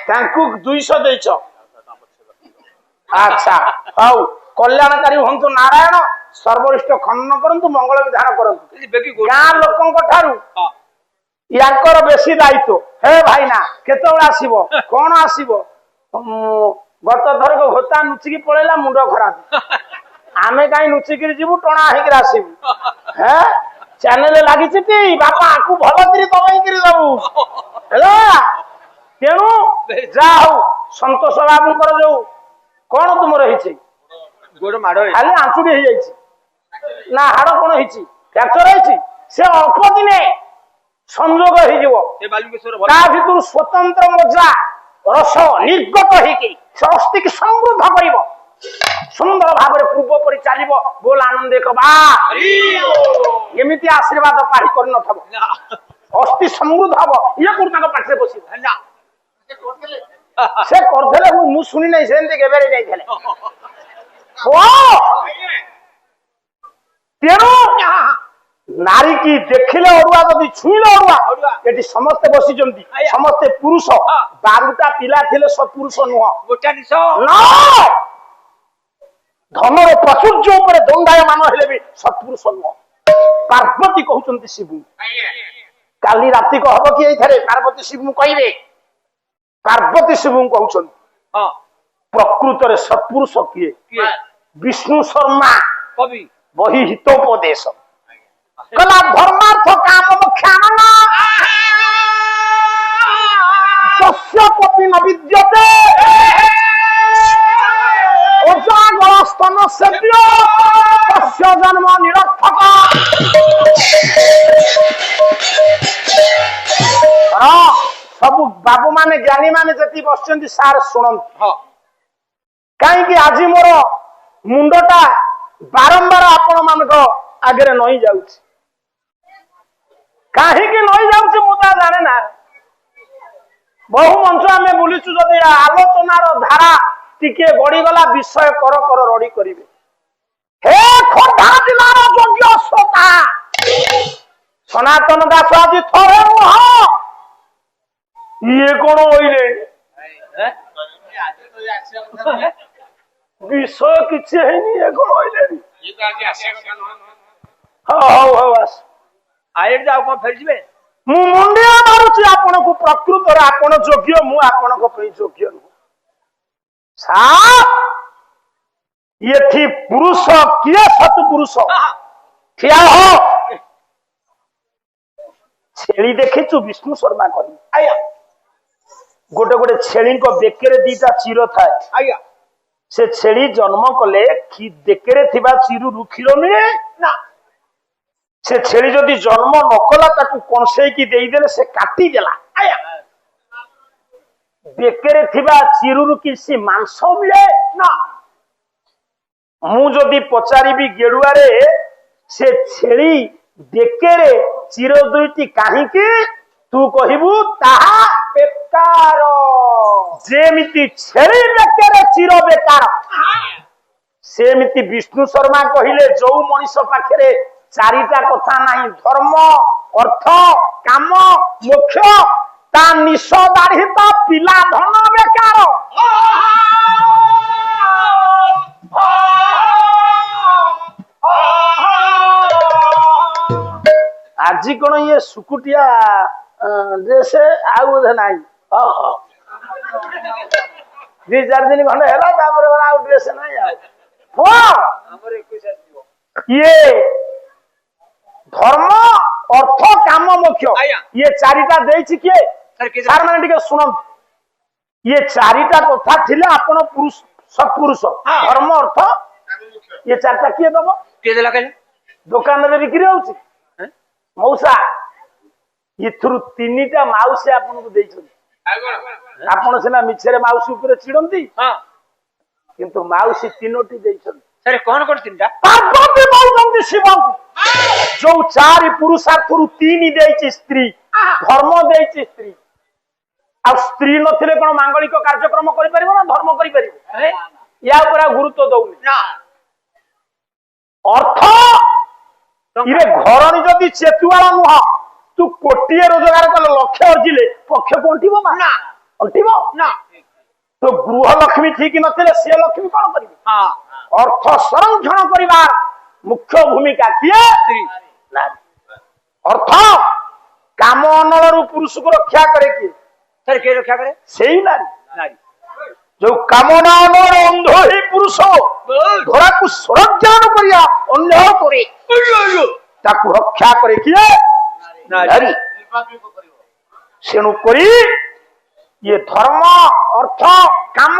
200 ଦେଇଛ। ଆଚ୍ଛା ହଉ କଲ୍ୟାଣକାରୀ ହୁଅନ୍ତୁ ନାରାୟଣ ସର୍ବରିଷ୍ଟ ଖନନ କରନ୍ତୁ ମଙ୍ଗଳ ବିଧାନ କରନ୍ତୁ। ଗାଁ ଲୋକଙ୍କ ଠାରୁ ୟାଙ୍କର ବେଶୀ ଦାୟିତ୍ୱ। ହେ ଭାଇନା କେତେବେଳେ ଆସିବ କଣ ଆସିବ? ଗତ ଥରକ ଘୋତା ନୁଚିକି ପଳେଇଲା ମୁଣ୍ଡ ଖରାପ। ଆମେ କାହିଁ ନୁଚିକିରି ଯିବୁ ଟଣା ହେଇକିରି ଆସିବୁ। ହେ ଚ୍ୟାନେଲ ଲାଗିଛି କି ବାପା ଆକୁ ଭଲ କରି ଦବେଇକିରି ଦବୁ ହେଲା। ତେଣୁ ଯାହା ହଉ ସନ୍ତୋଷ ବାବୁଙ୍କର ଯୋଉ କଣ ତୁମର ହେଇଛି ଗୋଡ ମାଡ ଖାଲି ଆଞ୍ଚୁଡ଼ି ହେଇଯାଇଛି ନା ହାଡ କଣ ହେଇଛି ଫ୍ରାକ୍ଚର ହେଇଛି? ସେ ଅଳ୍ପ ଦିନେ ସଂଯୋଗ ହେଇଯିବ। ତା ଭିତରୁ ସ୍ୱତନ୍ତ୍ର ମଜା ରସ ନିର୍ଗତ ହେଇକି ସେ ଅସ୍ଥିକି ସମୃଦ୍ଧ କରିବ। ସୁନ୍ଦର ଭାବରେ ପୂର୍ବ ପରି ଚାଲିବ। ବୋଲ ଆନନ୍ଦ କବା ଏମିତି ଆଶୀର୍ବାଦ ପାରି କରିନଥବ। ଅସ୍ଥି ସମୃଦ୍ଧ ହବ। ଇଏ କୋଉଠି ତାଙ୍କ ପାଖରେ ବସିବ ସେ କରିଦେଲେ ମୁଁ ଶୁଣି ନାହିଁ ସେମିତି କେବେ ଯାଇଥିଲେ। ତେଣୁ ନାରୀ କି ଦେଖିଲେ ଅଡୁଆ ଯଦି ଛୁଇଁଲେ ଅଡୁଆ। ଏଠି ସମସ୍ତେ ବସିଛନ୍ତି ସମସ୍ତେ ପୁରୁଷ। 12ଟା ପିଲା ଥିଲେ ସତ୍ପୁରୁଷ ନୁହଁ। ଧନର ପ୍ରାଚୁର୍ଯ୍ୟ ଉପରେ ଦଣ୍ଡାୟମାନ ହେଲେ ବି ସତ୍ପୁରୁଷ ନୁହଁ। ପାର୍ବତୀ କହୁଛନ୍ତି ଶିବୁ। କାଲି ରାତିକ ହବ କି ଏଇଠାରେ ପାର୍ବତୀ ଶିବୁ କହିବେ। ପାର୍ବତୀ ଶିବୁ କହୁଛନ୍ତି ପ୍ରକୃତରେ ସତ୍ପୁରୁଷ କିଏ? ବିଷ୍ଣୁ ଶର୍ମା କବି ବହି ହିତୋପଦେଶ କଲା ଧର୍ମାର୍ଥ କାମ ମୋକ୍ଷାନନ ଯସ୍ୟ କୋପି ନ ବିଦ୍ୟତେ ଅଜାଗଳ ସ୍ତନ ସେବ୍ୟ ତସ୍ୟ ଜନ୍ମ ନିରର୍ଥକ। ସବୁ ବାବୁ ମାନେ ଜ୍ଞାନୀ ମାନେ ଯେତିକି ବସିଛନ୍ତି ସାର୍ ଶୁଣନ୍ତୁ। କାହିଁକି ଆଜି ମୋର ମୁଣ୍ଡଟା ବାରମ୍ବାର ଆପଣ ମାନଙ୍କ ଆଗରେ ନଇଁ ଯାଉଛି? କାହିଁକି ନଇଁ ଯାଉଛି ମୁଁ ତା ଜାଣେ ନା। ବହୁ ମଞ୍ଚ ଆମେ ବୁଲିଛୁ। ଯଦି ଆଲୋଚନାର ଧାରା ଟିକେ ଗଡିଗଲା ବିଷୟ କର କର ରଡି କରିବେ। ହେ ଖୋର୍ଦ୍ଧା ଜିଲ୍ଲାର ଯୋଗ୍ୟ ଶ୍ରୋତା ସନାତନ ଦାସ ଆଜି ଥରେ ନୁହଁ ଇଏ କଣ କହିଲେ ବିଷୟ କିଛି ହେଇନି ଇଏ କଣ କହିଲେଣି। ହଉ ହଉ ଆସ ଆଉ କଣ ଫେରିଯିବେ? ମୁଁ ମୁଣ୍ଡିଆ ମାରୁଛି ଆପଣଙ୍କୁ। ପ୍ରକୃତରେ ଆପଣ ଯୋଗ୍ୟ ମୁଁ ଆପଣଙ୍କ ପାଇଁ ଯୋଗ୍ୟ ନୁହଁ। ଏଠି ପୁରୁଷ କିଏ ସତ୍ ପୁରୁଷ ଠିଆ ହ। ଛେଳି ଦେଖିଛୁ? ବିଷ୍ଣୁ ଶର୍ମା କହିଲେ ଆଜ୍ଞା ଗୋଟେ ଗୋଟେ ଛେଳିଙ୍କ ବେକରେ 2ଟା ଚିର ଥାଏ। ଆଜ୍ଞା ସେ ଛେଳି ଜନ୍ମ କଲେ ବେକରେ ଥିବା ଚିରୁରୁ କ୍ଷୀର ମିଳେ ନା। ସେ ଛେଳି ଯଦି ଜନ୍ମ ନ କଲା ତାକୁ କଂସେଇକି ଦେଇଦେଲେ ସେ କାଟିଦେଲା। ଆଜ୍ଞା ବେକରେ ଥିବା ଚିରୁରୁ କିଛି ମାଂସ ମିଳେ ନା। ମୁଁ ଯଦି ପଚାରିବି ଗେଡୁଆରେ ସେ ଛେଳି ବେକରେ ଚିର 2ଟି କାହିଁକି? ତୁ କହିବୁ ତାହା ବେକାର। ଯେମିତି ଛେଳି ବେକରେ ଚିର ବେକାର ସେମିତି ବିଷ୍ଣୁ ଶର୍ମା କହିଲେ ଯୋଉ ମଣିଷ ପାଖରେ 4ଟା କଥା ନାହିଁ ଧର୍ମ ଅର୍ଥ କାମ ମୋକ୍ଷ ତା ନିଶ ଦାଢି ତା ପିଲା ଧନ ବେକାର। ଆଜି କଣ ଇଏ ସୁକୁଟିଆ ଡ୍ରେସ ଆଉ ବୋଧେ ନାହିଁ। 2-4 ଦିନ ଖଣ୍ଡେ ହେଲା ତାପରେ ଆଉ ଡ୍ରେସ ନାହିଁ। ଆଉ ଇଏ ଧର୍ମ ଅର୍ଥ କାମ ମୋକ୍ଷ ଇଏ 4ଟା ଦେଇଛି କିଏ? ସାର୍ ମାନେ ଟିକେ ଶୁଣନ୍ତୁ। ଇଏ 4ଟା କଥା ଥିଲେ ଆପଣ ପୁରୁଷ ସତ୍ପୁରୁଷ। ଧର୍ମ ଅର୍ଥ ଇଏ 4ଟା କିଏ ଦବ? କିଏ ଦେଲା କହିଲେ? ଦୋକାନରେ ବିକ୍ରି ହଉଛି ମଉସା। ଏଥିରୁ 3ଟା ମାଉସୀ ଆପଣଙ୍କୁ ଦେଇଛନ୍ତି। ଆପଣ ସିନା ମିଛରେ ମାଉସୀ ଉପରେ ଚିଡନ୍ତି କିନ୍ତୁ ମାଉସୀ 3ଟି ଦେଇଛନ୍ତି। କଣ କରୁଛନ୍ତି? ପାର୍ବତୀ କହୁଛନ୍ତି ଶିବଙ୍କୁ ଯୋଉ 4 ପୁରୁଷାର୍ଥରୁ 3 ଦେଇଛି ସ୍ତ୍ରୀ। ଧର୍ମ ଦେଇଛି ସ୍ତ୍ରୀ। ଆଉ ସ୍ତ୍ରୀ ନଥିଲେ କଣ ମାଙ୍ଗଳିକ କାର୍ଯ୍ୟକ୍ରମ କରିପାରିବ ନା ଧର୍ମ କରିପାରିବ? ୟା ଉପରେ ଆଉ ଗୁରୁତ୍ୱ ଦଉନି। ଅର୍ଥ ଇରେ ଘରଣୀ ଯଦି ଚେତୁଆଳ ନୁହଁ ତୁ 1,000 ରୋଜଗାର କଲେ 1,00,000 ଅର୍ଜିଲେ ପକ୍ଷ କୋଣ୍ଠିବ ନା। अंटिब ना तो गृह लक्ष्मी ठीक नथिले से लक्ष्मी कौन करिवे हाँ अर्थ संरक्षण करिवार मुख्य भूमिका किए स्त्री नारी अर्थ काम अनलरू पुरुष को रक्षा करे किए सर के रक्षा करे सेई नारी नारी जो कामना अनल अंध ही पुरुष धरा को संरक्षण करिया अन्य करे ताकू रक्षा करे किए नारी सेणु करी ये धर्म अर्थ काम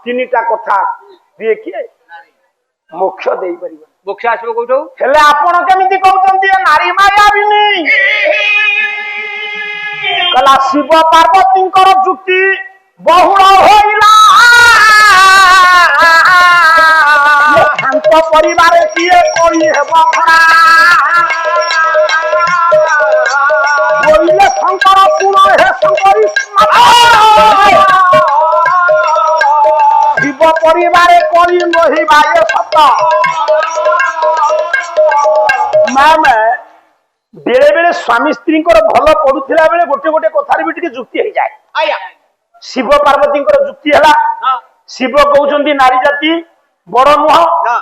तीनटा कथा दिए किए मोक्ष दे परिबो मोक्ष आसब कोठो हेले आपण केमिति कहउचंती नारी माया बिनी कला शिव पार्वतींकर जुक्ति बहुल होइला शांत परिवार किए कोई हेबो खरा बोले शंकर सुन हे शंकरी शिव परिवार करी नहिबाय सत मैम बेले बेले स्वामी स्त्री भल पड़ुला बेले गोटे गोटे कथार भी टिके जुक्ति हो जाए आया शिव पार्वती जुक्ति है हाँ शिव कहते नारी जाति बड़ नुह ना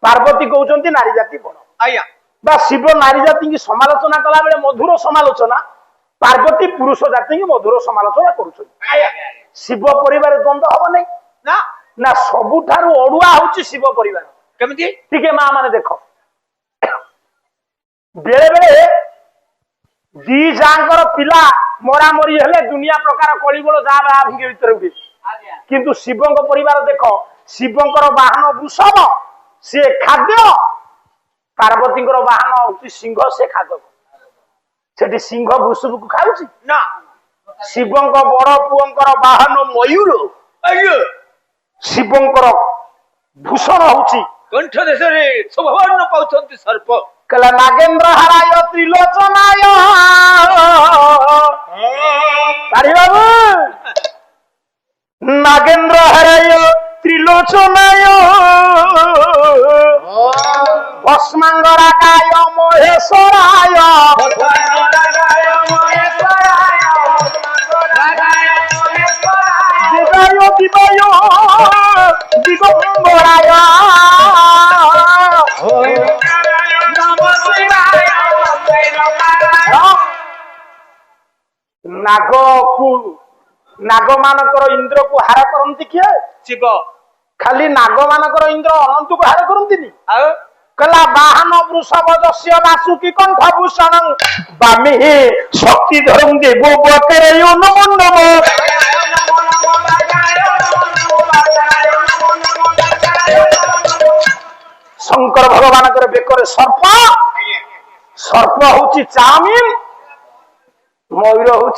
पार्वती कहते नारी जाति बड़ आया बा शिव नारी जाति की समालोचना कला बेले मधुर समालोचना पार्वती पुरुष जाति की मधुर समालोचना कर आया शिव परिवार द्वंद्व हम नहीं ना ना सबुठारु अड़ुआ हूँ शिव परिवार केमिति ठीक है माँ माने देख बेले बेले दी जांकर पिला मरा मरी हेले दुनिया प्रकार कलिगोल जा भिंगे भीतर हुए किंतु शिवंक परिवार देख शिवंकर वाहन वृषभ से खाद्य पार्वती वाहन हूँ सिंह से खाद्य सेठी सिंह वृषभ को खाऊची ना शिवंक बड़ पुअंकर वाहन मयूर शिवंकर भूषण हूँ कंठ देश रे शोभन पाउछंती सर्प कला नागेंद्र हराय त्रिलोचनाय पारी बाबू नागेंद्र हराय त्रिलोचनाय भस्मांगरागाय महेश्वराय दिवाय दिवाय दिगंबराय नाग को नाग मानकर इंद्र को हार करती किए शिव खाली नाग मानकर इंद्र अनंत को हार करती आउ कला वाहन वृषभ दस्य वासुकी कंठ भूषण बामी शक्ति धरम देव बके नमो नमो शंकर भगवान बेकर सर्प सर्प हूँ चाउमिन मयूर हूँ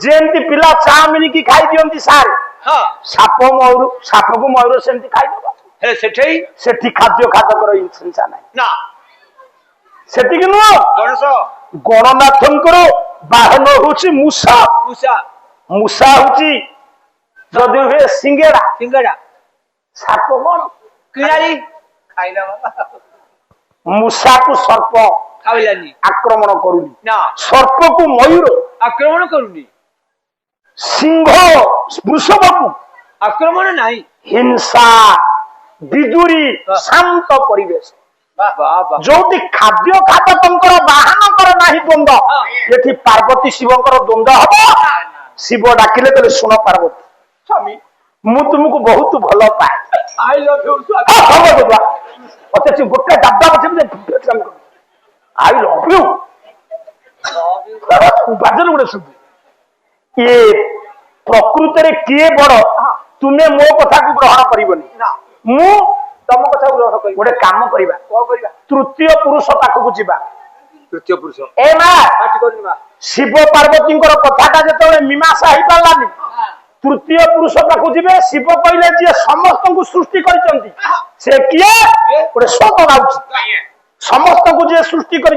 जेमती पिला चाउमिन की खाई दियंती सार हाँ साप मयूर साप को मयूर सेमती खाईदबा हे सेठई सेठी खाद्य खादकर हिंसा नहीं ना सेठी कि नुह गणेश गणनाथंकर वाहन हूँ मूषा उषा मूषा हूँ जदि हुए सिंगेड़ा सिंगड़ा साप कौन किणारी खाइला मूषा को सर्प खाइलानी आक्रमण करुनी ना सर्प को मयूर आक्रमण करूनी सिंह वृषभ को आक्रमण नहीं हिंसा विदुरी शांत परिवेश जो खाद्य खादकर वाहन कर ना द्वंद्व ये पार्वती शिवकर द्वंद्व हम शिव डाकिले कहले सुन पार्वती स्वामी मु तुमको बहुत भल पाए आई लव यू मत गोटे दादा बचे आई लव यू बाजल गोटे शुद्ध ये प्रकृत किए बड़ तुम्हें मो कथा को ग्रहण करबनी मु तम कथा ग्रहण कर गोटे काम करबा कौन करबा तृतीय पुरुष पाखक जीवा तृतीय पुरुष ए मां पाटी करनी मां शिव पार्वती कथाटा जो मीमांसा हो पारानी तृतीय पुरुष पाखक जीवे शिव कहले जी समस्त को सृष्टि कर से किए गोटे शोक गाउची समस्त को जे सृष्टि कर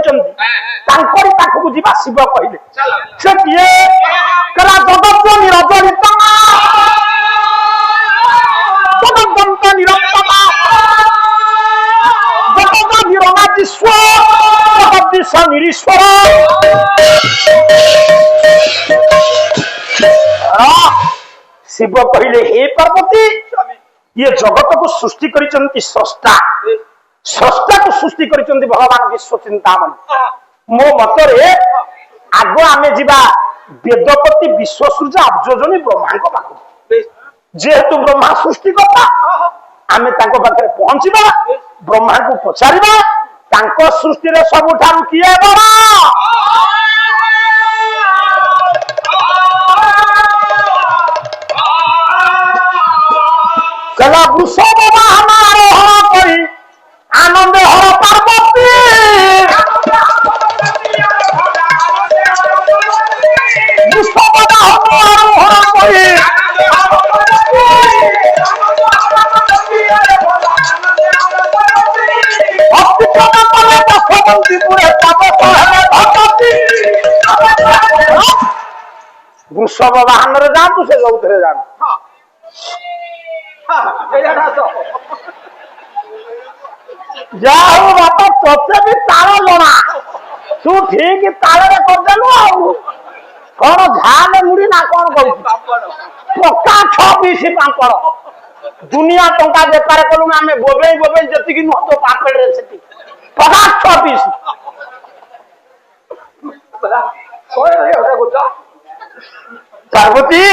पाखक जीवा शिव कहले से किए कला जगत निरजनित जगत निरंतम जगत निरनादीश्वर जगदीश निरीश्वर शिव कहले हे पार्वती ये जगत को सृष्टि करिसंती स्रष्टा स्रष्टा को सृष्टि करिसंती भगवान विश्व चिंतामणि मो मतरे आगो आमे जिबा वेदपति विश्वसृजा अब्जोजनी ब्रह्मा को पाखु जेहेतु ब्रह्मा सृष्टि करता आमे तांको पाखरे पहुंचीबा ब्रह्मा को पचारिबा तांको सृष्टि रे सबुठारु किए बड़ा कला वृषभ वाहन आरोहण करी आनंद हर पार्वती वृषभ वाहन आरोहण करी वृषभ वाहन रे जातु से गौथरे जान जाओ बापा तोते भी तार लोना तू ठीक तार करदेलु आउ कौन झाले मुड़ी ना कौन कहू पक्का 26 पापड़ दुनिया टंका बेपार कलु आमे बोबेई बोबेई जति कि न तो पापड़ रे सेति पक्का 26 पार्वती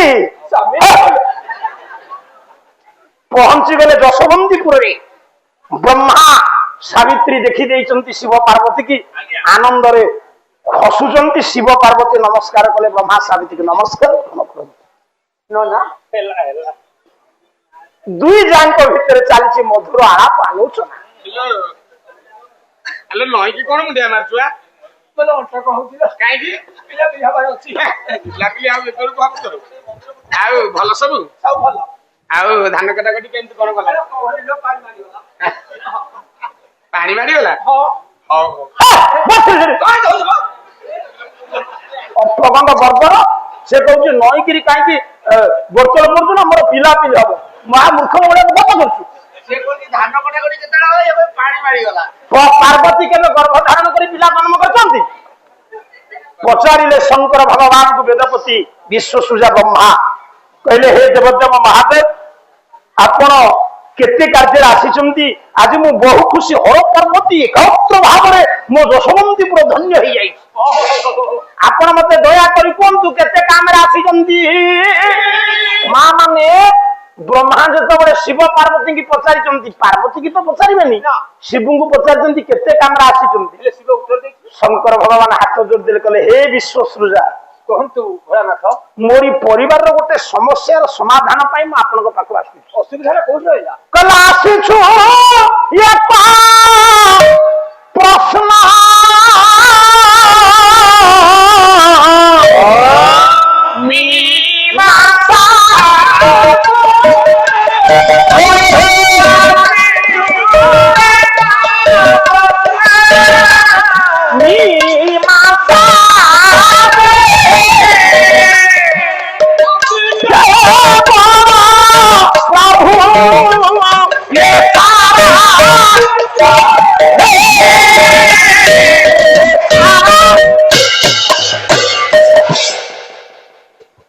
पहुंची गले जशवंतीपुर रे ब्रह्मा सावित्री देखी देइचंती शिव पार्वती की आनंद रे खसुचंती शिव पार्वती नमस्कार कले ब्रह्मा सावित्री की नमस्कार न ना दुई जानक भितर चलची मधुर आलाप आलोचना अले नई की कोन मुंडिया मारछुआ बोले अंटा कहउतिला काई की पिला पिला बार अछि लाकली आ बेकर को आप करो आउ भलो सब भलो आउ धान कटा कटी केमति कोन गला पानी मारी गला हां बस काय दउ अपगंड बर्बर से कहउची नई किरी काई की बोतल बोतल हमर पिला पिला हबो मा मूर्ख मोडे कथा करछु से कोनी धान कटा कटी केतला होय एबे पानी मारी गला पार्वती के गर्भ धारण कर पिला जन्म करछंती पचारिले शंकर भगवान को वेदपति विश्वसृजा ब्रह्मा कहले हे देवदेव महादेव आपण केते कार्य आसीचंती आज मु बहु खुशी हर पार्वती एकत्र भाव रे मो जशवंतीपुर धन्य हो जाई आपण मते दया करी कोंतु केते काम रे आसीचंती मां माने ब्रह्मा जत बड़े शिव पार्वती की पचारिचंती पार्वती की तो पचारिबेनी शिव को पचारिचंती केते काम रे आसीचंती शिव उत्तर दे शंकर भगवान हाथ जोड़ दिले कहले हे विश्वसृजा कहंतु भोलानाथ मोरी परिवार रो गोटे समस्या रो समाधान पाई म आपन को पाखु आसी असुविधा रे कोन रहला कल आसीछु ये प्रश्न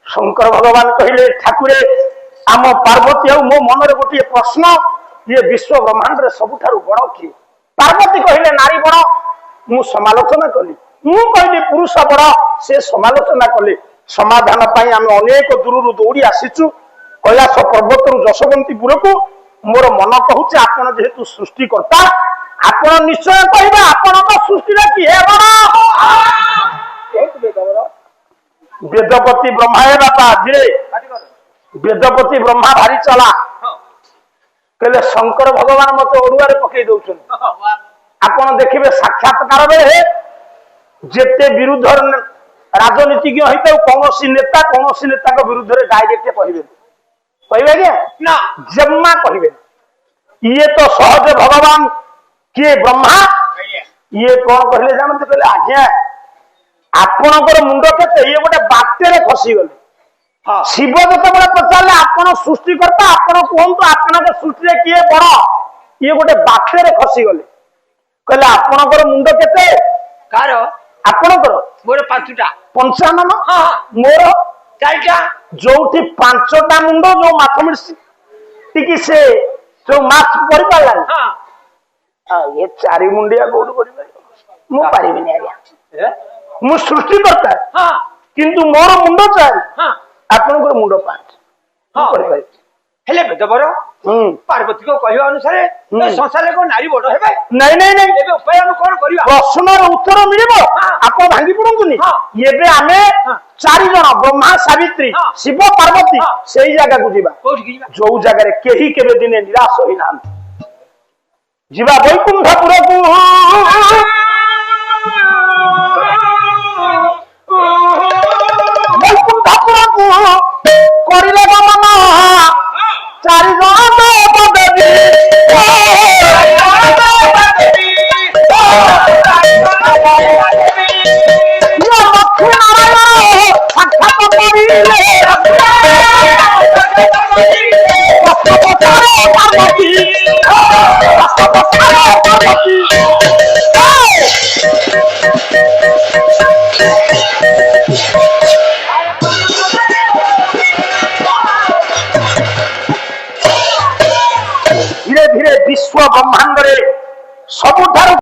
शंकर भगवान कहले ठाकुरे आम पार्वती आ मो मन रे गोटे प्रश्न ये विश्व ब्रह्मांड रे सबुठारु बड़ किए पार्वती कहले नारी बड़ मु समालोचना कली मु कहली पुरुष बड़ से समालोचना कले समाधान पाई आम अनेक दूर दौड़ी आसीचु कैलाश पर्वत रु जशवंतीपुर को मोर मन कहूचे आपण जेहेतु सृष्टि करता आपण निश्चय कहबा आपण तो सृष्टि रे किए बड़ वेदपति ब्रह्मा है बापा धीरे वेदपति ब्रह्मा भारी चला कहले शंकर भगवान मत ओडुआ रे पकई दउछन आपण देखिबे साक्षात्कार बेले जेते विरुद्ध राजनीतिज्ञ होइते कोनोसी नेता को विरुद्ध रे डायरेक्ट कहबे के ना जम्मा कहबे ये तो सहज भगवान के ब्रह्मा ये कौन कहले जानते कहले आज्ञा आपणकर मुंड केते ये गोटे बाटे खसी गले शिव जत बड़े पचारे आपण सृष्टि करता आपण कहतु आपण सृष्टि किए बड़ ये गोटे बाटे खसी गले कहले आपणकर मुंड केते कार आपणकर मोर 5टा 55 मोर ଚାରିଟା ଯୋଉଠି 5ଟା ମୁଣ୍ଡ ଯୋଉ ମାଛ ଟିକେ ସେ ଯୋଉ ମାଛ କରିପାରିଲାନି ହଁ ଏ 4 ମୁଣ୍ଡିଆ କୋଉଠୁ କରିପାରିବ? ମୁଁ ପାରିବିନି ଆଜ୍ଞା। ଏ? ମୁଁ ସୃଷ୍ଟିକର୍ତ୍ତା ହଁ କିନ୍ତୁ ମୋର ମୁଣ୍ଡ 4 ହଁ ଆପଣଙ୍କର ମୁଣ୍ଡ 5 ହଁ କରିପାରିବି। ହେଲେ ବେଦବର ହୁଁ ପାର୍ବତୀଙ୍କ କହିବା ଅନୁସାରେ ହୁଁ। ଏ ସଂସାରରେ କଣ ନାରୀ ବଡ ହେବେ? ନାଇଁ ନାଇଁ ନାଇଁ ଏବେ ଉପାୟ ଆମେ କଣ କରିବା? ପ୍ରଶ୍ନର ଉତ୍ତର ମିଳିବ ହଁ। ଆପଣ ଭାଙ୍ଗି ପଡନ୍ତୁନି। ହଁ। ଏବେ ଆମେ ହଁ। 4 ଜଣ ବ୍ରହ୍ମା ସାବିତ୍ରୀ ହଁ। ଶିବ ପାର୍ବତୀ ହଁ। ସେଇ ଜାଗାକୁ ଯିବା କୋଉଠିକି ଯିବା? ଯୋଉ ଜାଗାରେ କେହି କେବେ ଦିନେ ନିରାଶ ହୋଇନାହାନ୍ତି। ଯିବା ବୈକୁଣ୍ଠପୁରକୁ। ବୈକୁଣ୍ଠପୁରକୁ କରିଲେ ଗମନ 4 ଜଣ ଦେବଦେବୀ। ଲକ୍ଷ୍ମୀ ନାରାୟଣ ସାକ୍ଷାତ କରିଲେ ପାର୍ବତୀ ପାର୍ବତୀ। ଧୀରେ ଧୀରେ ବିଶ୍ୱ ବ୍ରହ୍ମାଣ୍ଡରେ ସବୁଠାରୁ